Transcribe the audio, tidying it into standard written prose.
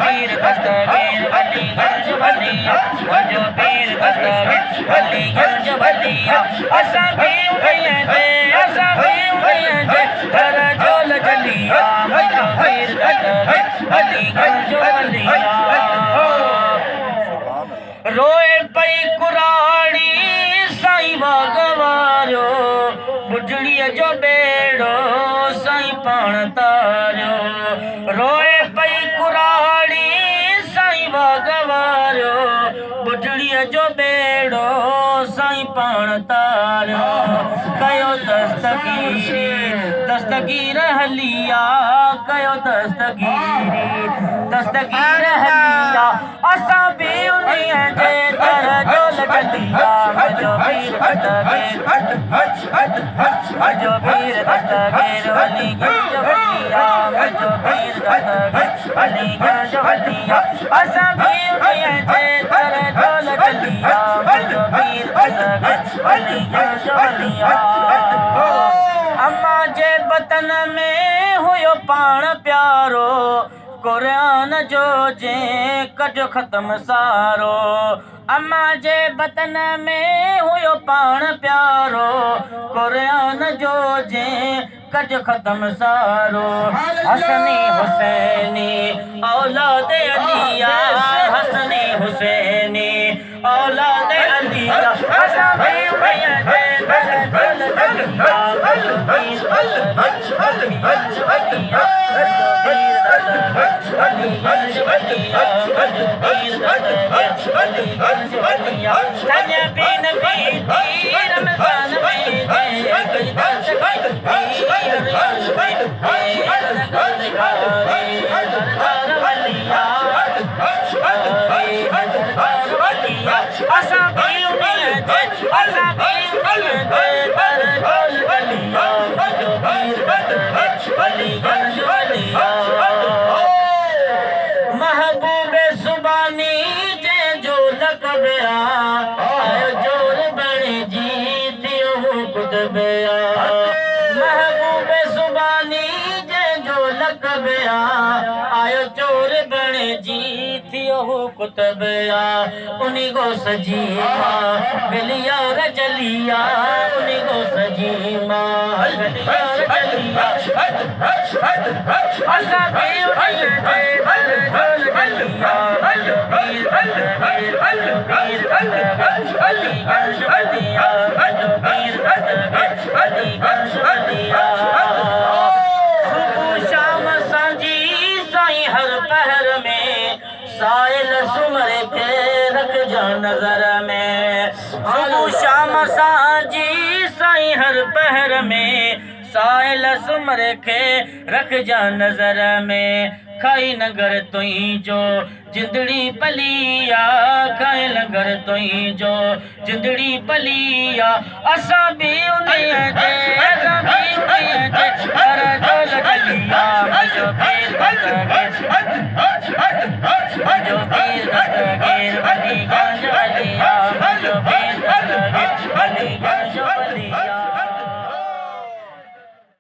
पीर दस्तगीर अलीगंज वलिया मुंहिंजो पीर दस्तगीर अलीगंज वलिया असां भी उन्हीअ जे दर झोल जलिया मुंहिंजो पीर दस्तगीर अलीगंज वलिया रोए पई कुराड़ी साईं वागवारो बुढ़ड़ीअ जो बेड़ो साईं पाण तारियो रोए पई कुराड़ी साईं वागवारो बुढ़ड़ीअ जो बेड़ो साईं पाण तारियो कयो दस्तगीर हलिया कयो दस्तगीर हलिया असां भी उन्हीअ जे दर झोल जलिया मुंहिंजो पीर दस्तगीर मुंहिंजो पीर दस्तगीर अलीगंज वलिया मुंहिंजो पीर दस्तगीर अलीगंज वलिया असां भी उन्हीअ जे दर झोल जलिया मुंहिंजो पीर दस्तगीर अलीगंज वलिया अम्मा जे बतन में हुयो पाण प्यारो कुरान जो जे कजो ख़त्म सारो अम्मा जे बतन में हुयो पाण प्यारो कुरान जो जे कजो ख़त्म सारो हसनी हुसैनी औलाद अलिया हसनी हुसैनी औलाद अलिया असां भी उन्हीअ जे दर झोल जलिया मुंहिंजो पीर अलीगंज वलिया अलीगंज वलिया मुंहिंजो पीर दस्तगीर अलीगंज वलिया धन्य बीन बीती रमज़ान में कई दस्तगीर सरदार वलिया असां भी उन्हीअ जे दर झोल जलिया मुंहिंजो पीर दस्तगीर अलीगंज वलिया महबूबे सुबानी जे जो लक़बिया आयो जोर बणे जी थियो कुतबिया महबूबे सुबानी जे जो लक़बिया आयो चोर बणे जी थियो कुतबिया उन्ही गो सजी मां गलिया रजलिया उन्ही गो सजी मां गलिया रजलिया असां भी उन्हीअ जे दर झोल जलिया मुंहिंजो पीर दस्तगीर अलीगंज वलिया मुंहिंजो पीर दस्तगीर अलीगंज वलिया सुबुह शाम सांझी साईं हर पहर में साइल सुमर के रखजा नज़र में सुबुह शाम सांझी साईं हर पहर में साइल सुमर के रखजा नज़र में खाई नगर तुई जो जिंदड़ी पलिया खाई नगर तुई जो जिंदड़ी पलिया असां भी उन्हीअ जे दर झोल जलिया मुंहिंजो पीर दस्तगीर